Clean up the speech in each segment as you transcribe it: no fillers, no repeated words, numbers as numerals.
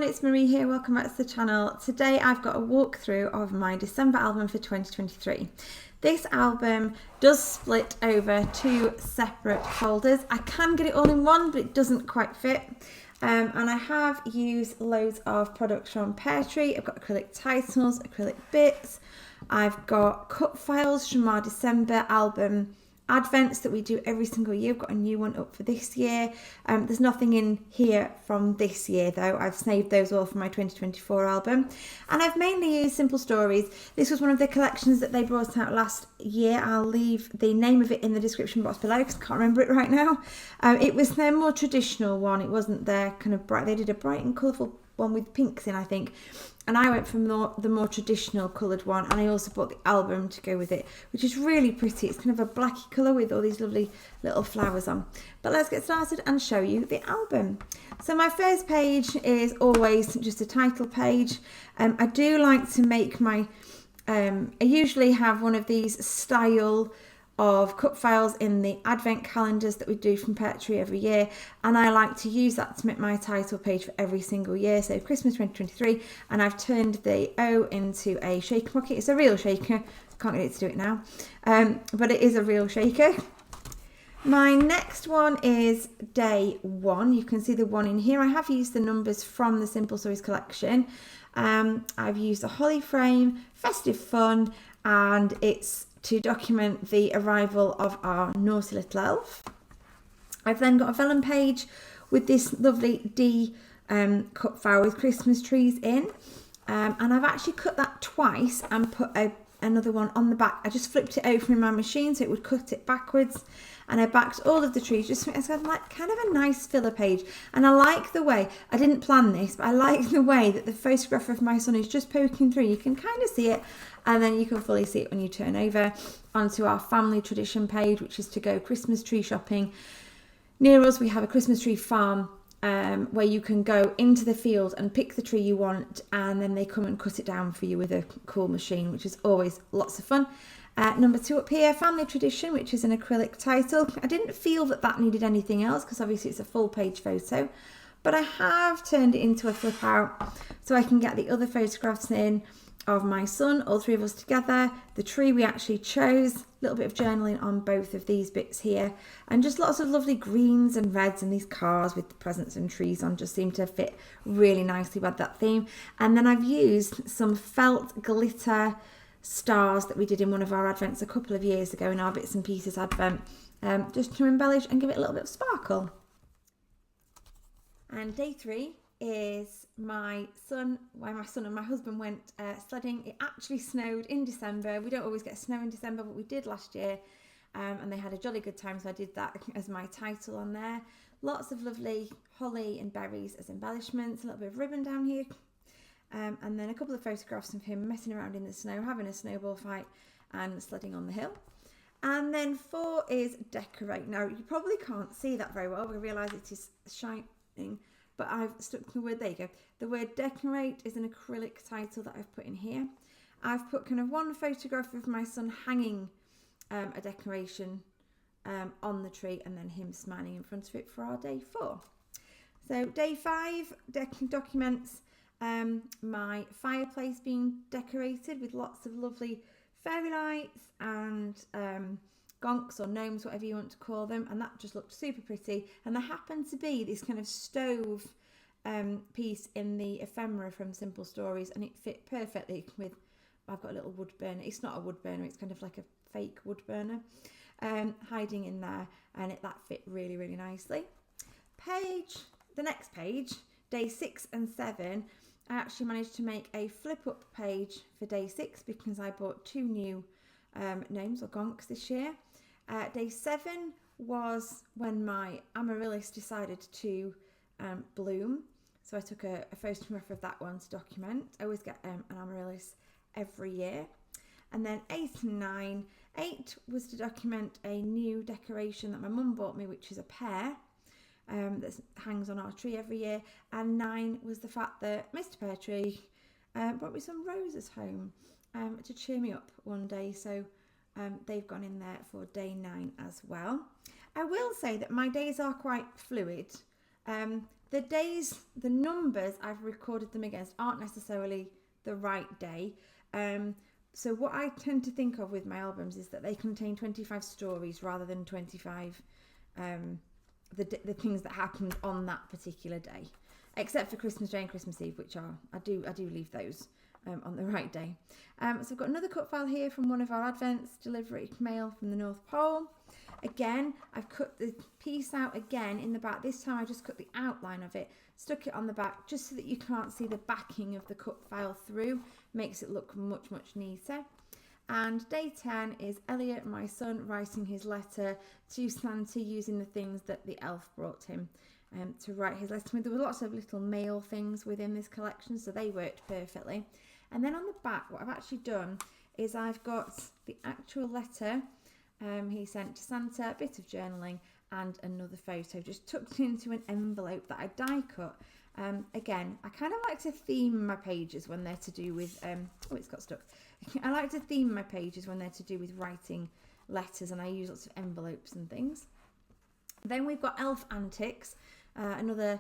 it's Marie here. Welcome back to the channel. Today I've got a walkthrough of my December album for 2023. This album does split over two separate folders. I can get it all in one, but it doesn't quite fit. And I have used loads of products from Peartree. I've got acrylic titles, acrylic bits. I've got Cutfiles from our December album advents that we do every single year. I've got a new one up for this year. There's nothing in here from this year though. I've saved those all for my 2024 album, and I've mainly used Simple Stories. This was one of the collections that they brought out last year. I'll leave the name of it in the description box below because I can't remember it right now. It was their more traditional one. It wasn't their kind of bright. They did a bright and colourful one with pinks in, I think. And I went for the more traditional coloured one, and I also bought the album to go with it, which is really pretty. It's kind of a blacky colour with all these lovely little flowers on. But let's get started and show you the album. So my first page is always just a title page. I do like to make my, I usually have one of these style of Cutfiles in the advent calendars that we do from Peartree every year, and I like to use that to make my title page for every single year. So Christmas 2023, and I've turned the O into a shaker pocket. It's a real shaker. Can't get it to do it now, but it is a real shaker. My next one is day one. You can see the one in here. I have used the numbers from the Simple Stories collection. I've used a holly frame, festive fun, and it's to document the arrival of our naughty little elf. I've then got a vellum page with this lovely D cut file with Christmas trees in, and I've actually cut that twice and put another one on the back. I just flipped it over in my machine so it would cut it backwards, and I backed all of the trees just as like kind of a nice filler page. And I like the way, I didn't plan this, but I like the way that the photograph of my son is just poking through. You can kind of see it, and then you can fully see it when you turn over onto our family tradition page, which is to go Christmas tree shopping. Near us we have a Christmas tree farm where you can go into the field and pick the tree you want, and then they come and cut it down for you with a cool machine, which is always lots of fun. Number two up here, family tradition, which is an acrylic title. I didn't feel that needed anything else because obviously it's a full page photo, but I have turned it into a flip out so I can get the other photographs in of my son, all three of us together, the tree we actually chose, a little bit of journaling on both of these bits here, and just lots of lovely greens and reds, and these cars with the presents and trees on just seem to fit really nicely with that theme. And then I've used some felt glitter stars that we did in one of our advents a couple of years ago in our Bits and Pieces advent, just to embellish and give it a little bit of sparkle. And day three is my son and my husband went sledding. It actually snowed in December. We don't always get snow in December, but we did last year, and they had a jolly good time, so I did that as my title on there. Lots of lovely holly and berries as embellishments, a little bit of ribbon down here, and then a couple of photographs of him messing around in the snow, having a snowball fight and sledding on the hill. And then 4 is decorate. Now you probably can't see that very well, but I realise it is shining, but I've stuck the word, there you go. The word decorate is an acrylic title that I've put in here. I've put kind of one photograph of my son hanging a decoration on the tree, and then him smiling in front of it for our day 4. So day 5 documents my fireplace being decorated with lots of lovely fairy lights and gonks or gnomes, whatever you want to call them, and that just looked super pretty. And there happened to be this kind of stove piece in the ephemera from Simple Stories, and it fit perfectly with, I've got a little wood burner. It's not a wood burner, it's kind of like a fake wood burner hiding in there, and that fit really, really nicely. The next page, day 6 and 7, I actually managed to make a flip up page for day 6 because I bought 2 new gnomes or gonks this year. Day 7 was when my amaryllis decided to bloom, so I took a photograph of that one to document. I always get an amaryllis every year. And then 8 and 9. 8 was to document a new decoration that my mum bought me, which is a pear that hangs on our tree every year. And 9 was the fact that Mr. Peartree brought me some roses home to cheer me up one day, so they've gone in there for day 9 as well. I will say that my days are quite fluid. The The days, the numbers I've recorded them against aren't necessarily the right day. So what I tend to think of with my albums is that they contain 25 stories rather than 25 the things that happened on that particular day, except for Christmas Day and Christmas Eve, which are I do leave those on the right day. So I've got another cut file here from one of our Advents delivery mail from the North Pole. Again, I've cut the piece out again in the back. This time I just cut the outline of it, stuck it on the back just so that you can't see the backing of the cut file through. Makes it look much neater. And day 10 is Elliot, my son, writing his letter to Santa using the things that the elf brought him to write his letter with. There were lots of little mail things within this collection, so they worked perfectly. And then on the back, what I've actually done is I've got the actual letter he sent to Santa, a bit of journaling and another photo just tucked into an envelope that I die cut. Again, I kind of like to theme my pages when they're to do with, oh, it's got stuck. I like to theme my pages when they're to do with writing letters, and I use lots of envelopes and things. Then we've got Elf Antics, another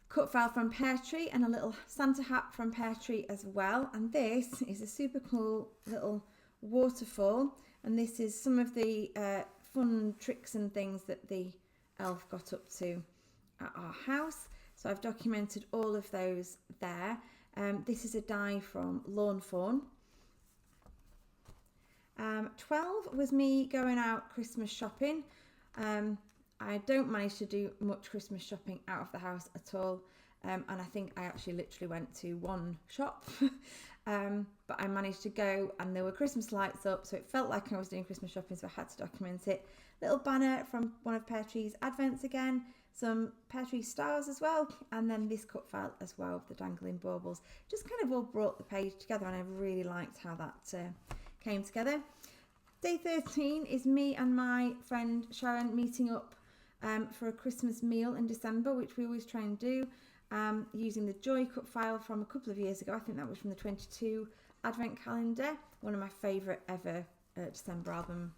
cut file from Peartree and a little Santa hat from Peartree as well. And this is a super cool little waterfall, and this is some of the fun tricks and things that the elf got up to at our house. So I've documented all of those there. This is a die from Lawn Fawn. 12 was me going out Christmas shopping. I don't manage to do much Christmas shopping out of the house at all. And I think I actually literally went to one shop, but I managed to go and there were Christmas lights up, so it felt like I was doing Christmas shopping, so I had to document it. Little banner from one of Peartree's Advents again, some Peartree stars as well, and then this cut file as well of the dangling baubles. Just kind of all brought the page together, and I really liked how that came together. Day 13 is me and my friend Sharon meeting up for a Christmas meal in December, which we always try and do. Using the Joy cut file from a couple of years ago. I think that was from the 22 Advent calendar, one of my favourite ever December album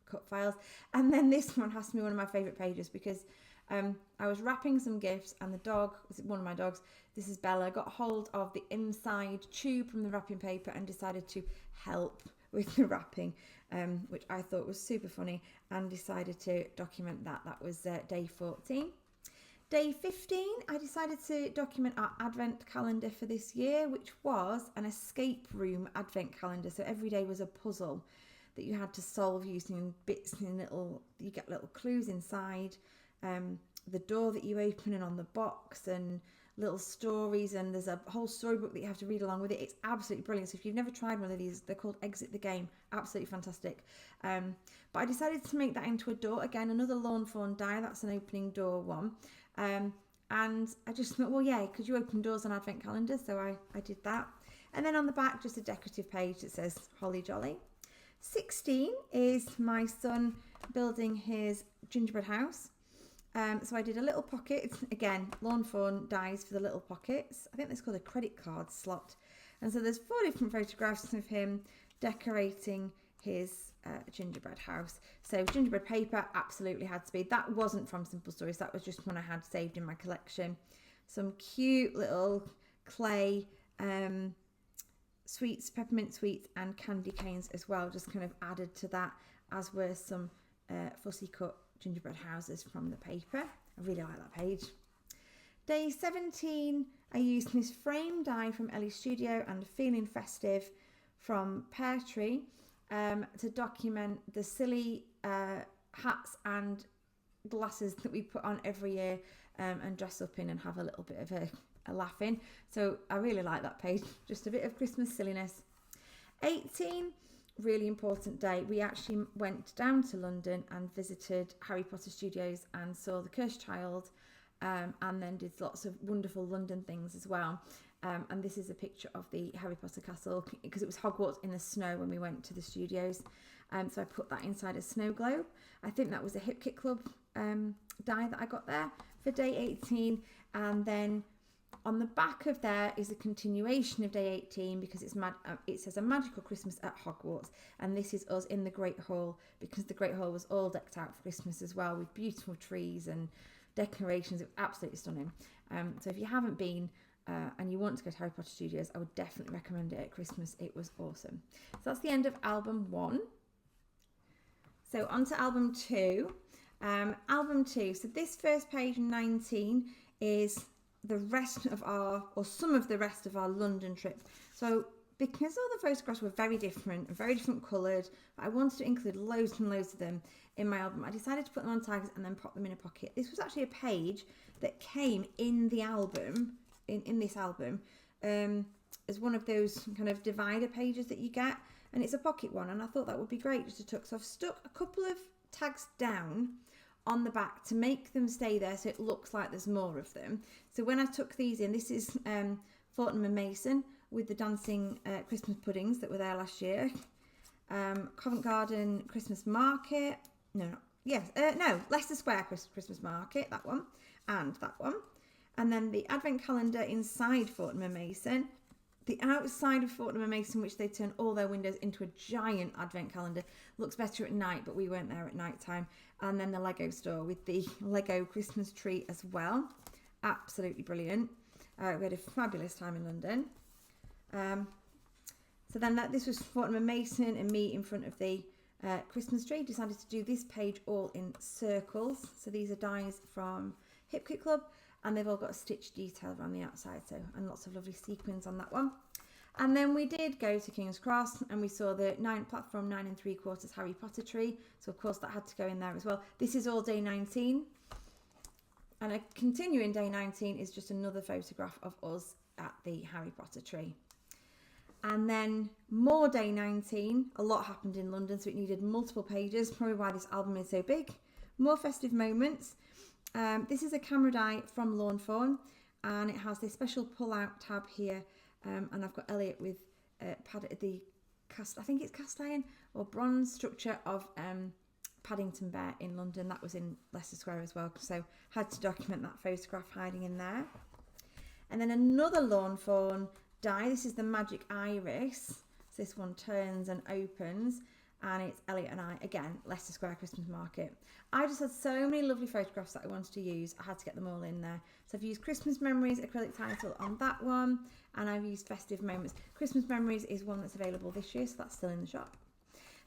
cut files. And then this one has to be one of my favourite pages because I was wrapping some gifts and the dog, one of my dogs, this is Bella, got hold of the inside tube from the wrapping paper and decided to help with the wrapping, which I thought was super funny, and decided to document that. That was day 14. Day 15, I decided to document our Advent calendar for this year, which was an escape room Advent calendar. So every day was a puzzle that you had to solve using bits and you get little clues inside the door that you open and on the box, and little stories, and there's a whole storybook that you have to read along with it. It's absolutely brilliant. So if you've never tried one of these, they're called Exit the Game. Absolutely fantastic. But I decided to make that into a door. Again, another Lawn Fawn die. That's an opening door one. And I just thought, well, yeah, could you open doors on Advent calendar? So I did that. And then on the back, just a decorative page that says Holly Jolly. 16 is my son building his gingerbread house. So I did a little pocket, again, Lawn Fawn dies for the little pockets. I think that's called a credit card slot. And so there's 4 different photographs of him decorating his gingerbread house. So gingerbread paper absolutely had to be. That wasn't from Simple Stories, that was just one I had saved in my collection. Some cute little clay sweets, peppermint sweets and candy canes as well, just kind of added to that, as were some fussy cut gingerbread houses from the paper. I really like that page. Day 17, I used this frame die from Ellie's Studio and Feeling Festive from Peartree to document the silly hats and glasses that we put on every year and dress up in and have a little bit of a laugh in. So I really like that page, just a bit of Christmas silliness. 18, really important day. We actually went down to London and visited Harry Potter Studios and saw The Cursed Child, and then did lots of wonderful London things as well. And this is a picture of the Harry Potter castle, because it was Hogwarts in the snow when we went to the studios. So I put that inside a snow globe. I think that was a Hip Kit Club die that I got there for day 18. And then on the back of there is a continuation of day 18, because it says a magical Christmas at Hogwarts, and this is us in the Great Hall, because the Great Hall was all decked out for Christmas as well, with beautiful trees and decorations. It was absolutely stunning. So if you haven't been and you want to go to Harry Potter Studios, I would definitely recommend it at Christmas. It was awesome. So that's the end of album 1. So on to album 2. Album 2. So this first page 19 is the rest of or some of the rest of our London trip. So because all the photographs were very different coloured, but I wanted to include loads and loads of them in my album, I decided to put them on tags and then pop them in a pocket. This was actually a page that came in the album, in this album, as one of those kind of divider pages that you get, and it's a pocket one, and I thought that would be great just to tuck. So I've stuck a couple of tags down on the back to make them stay there so it looks like there's more of them. So when I took these in, this is Fortnum and Mason with the dancing Christmas puddings that were there last year. Covent Garden Christmas Market. Leicester Square Christmas Market, that one, and that one. And then the advent calendar inside Fortnum and Mason. The outside of Fortnum and Mason, which they turn all their windows into a giant advent calendar, looks better at night, but we weren't there at night time. And then the Lego store with the Lego Christmas tree as well. Absolutely brilliant. We had a fabulous time in London. So then this was Fortnum and Mason and me in front of the Christmas tree. Decided to do this page all in circles. So these are dies from Hip Kit Club, and they've all got a stitch detail around the outside, and lots of lovely sequins on that one. And then we did go to King's Cross and we saw the platform 9 3/4 Harry Potter tree. So of course that had to go in there as well. This is all day 19. And a continuing day 19 is just another photograph of us at the Harry Potter tree. And then more day 19, a lot happened in London, so it needed multiple pages, probably why this album is so big. More festive moments. This is a camera die from Lawn Fawn, and it has this special pull-out tab here, and I've got Elliot with I think it's cast iron or bronze structure of Paddington Bear in London. That was in Leicester Square as well, so had to document that photograph hiding in there. And then another Lawn Fawn die. This is the Magic Iris. So this one turns and opens, and it's Elliot and I, again, Leicester Square Christmas Market. I just had so many lovely photographs that I wanted to use. I had to get them all in there. So I've used Christmas Memories acrylic title on that one, and I've used Festive Moments. Christmas Memories is one that's available this year, so that's still in the shop.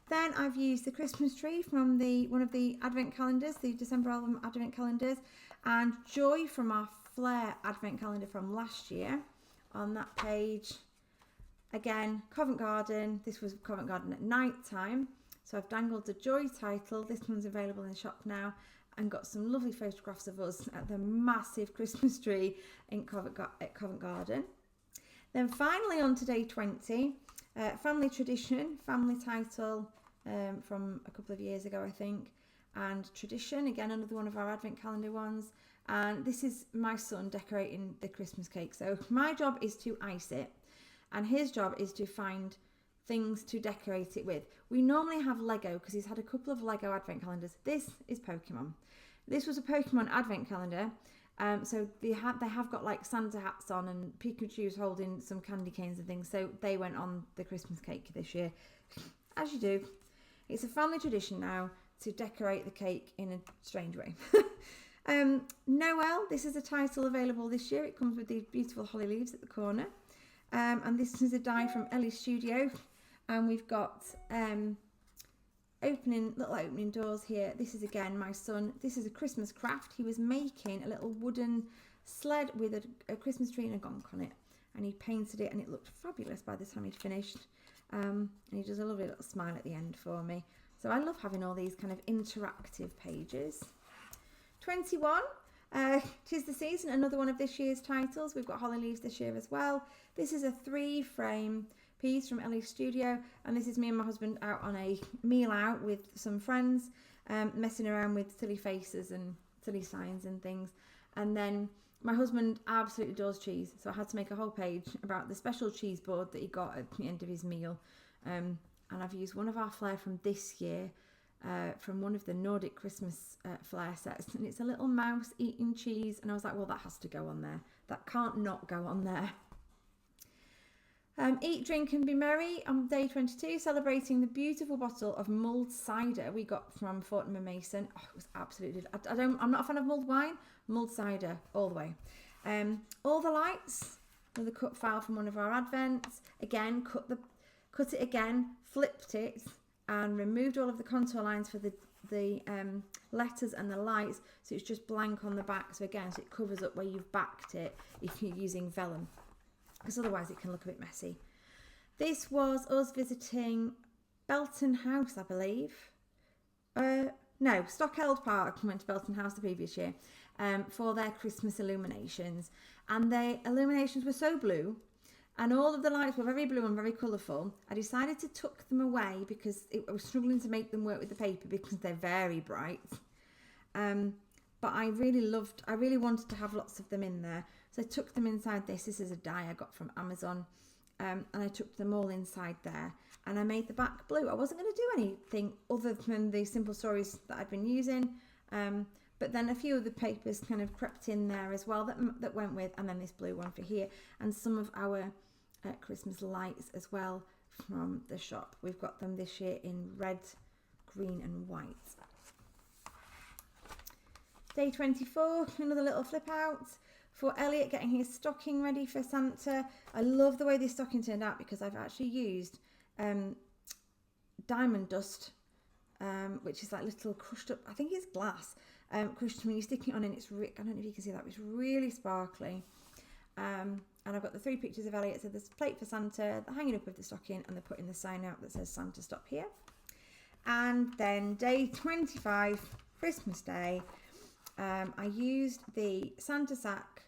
Then I've used the Christmas tree from one of the advent calendars, the December album advent calendars, and Joy from our Flare advent calendar from last year on that page. Again, Covent Garden. This was Covent Garden at night time. So I've dangled the Joy title. This one's available in the shop now, and got some lovely photographs of us at the massive Christmas tree in Covent Garden. Then finally on to day 20, Family Tradition, family title from a couple of years ago, I think. And Tradition, again, another one of our advent calendar ones. And this is my son decorating the Christmas cake. So my job is to ice it, and his job is to find things to decorate it with. We normally have Lego because he's had a couple of Lego advent calendars. This is Pokemon. This was a Pokemon advent calendar. So they have got like Santa hats on, and Pikachu's holding some candy canes and things. So they went on the Christmas cake this year, as you do. It's a family tradition now to decorate the cake in a strange way. Noel, this is a title available this year. It comes with these beautiful holly leaves at the corner. And this is a die from Ellie's Studio. And we've got little opening doors here. This is again my son. This is a Christmas craft. He was making a little wooden sled with a Christmas tree and a gonk on it. And he painted it, and it looked fabulous by the time he'd finished. And he does a lovely little smile at the end for me. So I love having all these kind of interactive pages. 21. 'Tis the Season, another one of this year's titles. We've got holly leaves this year as well. This is a 3-frame piece from Ellie's Studio, and this is me and my husband out on a meal out with some friends, messing around with silly faces and silly signs and things. And then my husband absolutely adores cheese, so I had to make a whole page about the special cheese board that he got at the end of his meal. And I've used one of our flair from this year, from one of the Nordic Christmas flair sets, and it's a little mouse eating cheese, and I was like, well, that has to go on there. That can't not go on there. Eat, drink and be merry on day 22, celebrating the beautiful bottle of mulled cider we got from Fortnum and Mason. Oh, it was absolutely, I'm not a fan of mulled wine, mulled cider all the way. All the lights, another cut file from one of our advents. Again, cut it again, flipped it and removed all of the contour lines for the letters and the lights, so it's just blank on the back. So again, so it covers up where you've backed it if you're using vellum, because otherwise it can look a bit messy. This was us visiting Belton House, I believe. No, Stockeld Park. We went to Belton House the previous year for their Christmas illuminations. And the illuminations were so blue and all of the lights were very blue and very colourful. I decided to tuck them away because I was struggling to make them work with the paper because they're very bright. But I really wanted to have lots of them in there. So I took them inside this. This is a die I got from Amazon. And I took them all inside there. And I made the back blue. I wasn't going to do anything other than the Simple Stories that I'd been using. But then a few of the papers kind of crept in there as well that went with. And then this blue one for here. And some of our Christmas lights as well from the shop. We've got them this year in red, green and white. Day 24, another little flip out for Elliot getting his stocking ready for Santa. I love the way this stocking turned out because I've actually used diamond dust, which is like little crushed up, I think it's glass, crushed when you stick it on, and it's, I don't know if you can see that, but it's really sparkly. And I've got the 3 pictures of Elliot, so there's a plate for Santa, the hanging up of the stocking, and they're putting the sign out that says Santa stop here. And then day 25, Christmas Day, I used the Santa sack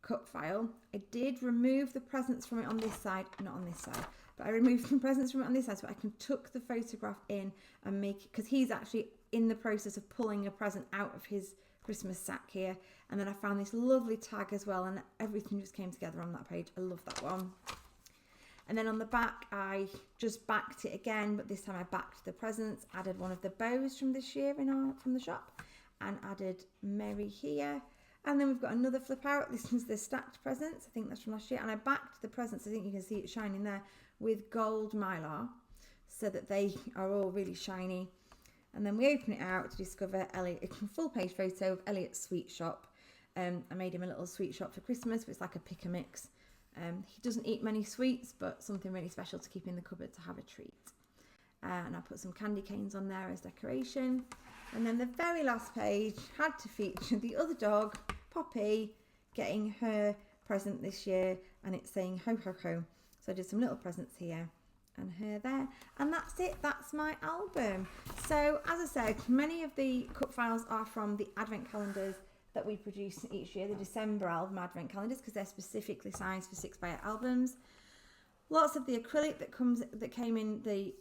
cut file. I did remove the presents from it on this side, not on this side, but I removed the presents from it on this side so I can tuck the photograph in and make it, because he's actually in the process of pulling a present out of his Christmas sack here. And then I found this lovely tag as well, and everything just came together on that page. I love that one. And then on the back, I just backed it again, but this time I backed the presents, added one of the bows from this year from the shop, and added Mary here. And then we've got another flip out. This is the stacked presents. I think that's from last year. And I backed the presents, I think you can see it shining there, with gold mylar so that they are all really shiny. And then we open it out to discover Elliot, a full page photo of Elliot's sweet shop. I made him a little sweet shop for Christmas, but it's like a pick and mix. He doesn't eat many sweets, but something really special to keep in the cupboard to have a treat. And I put some candy canes on there as decoration. And then the very last page had to feature the other dog, Poppy, getting her present this year, and it's saying ho ho ho. So I did some little presents here and her there, and that's it. That's my album. So as I said, many of the cut files are from the advent calendars that we produce each year, the December album advent calendars, because they're specifically sized for 6x8 albums. Lots of the acrylic that came in the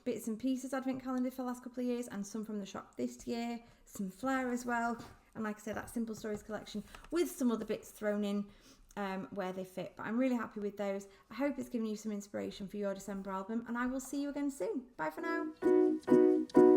bits and pieces advent calendar for the last couple of years, and some from the shop this year. Some flair as well, and like I said, that Simple Stories collection with some other bits thrown in where they fit. But I'm really happy with those. I hope it's given you some inspiration for your December album, and I will see you again soon. Bye for now.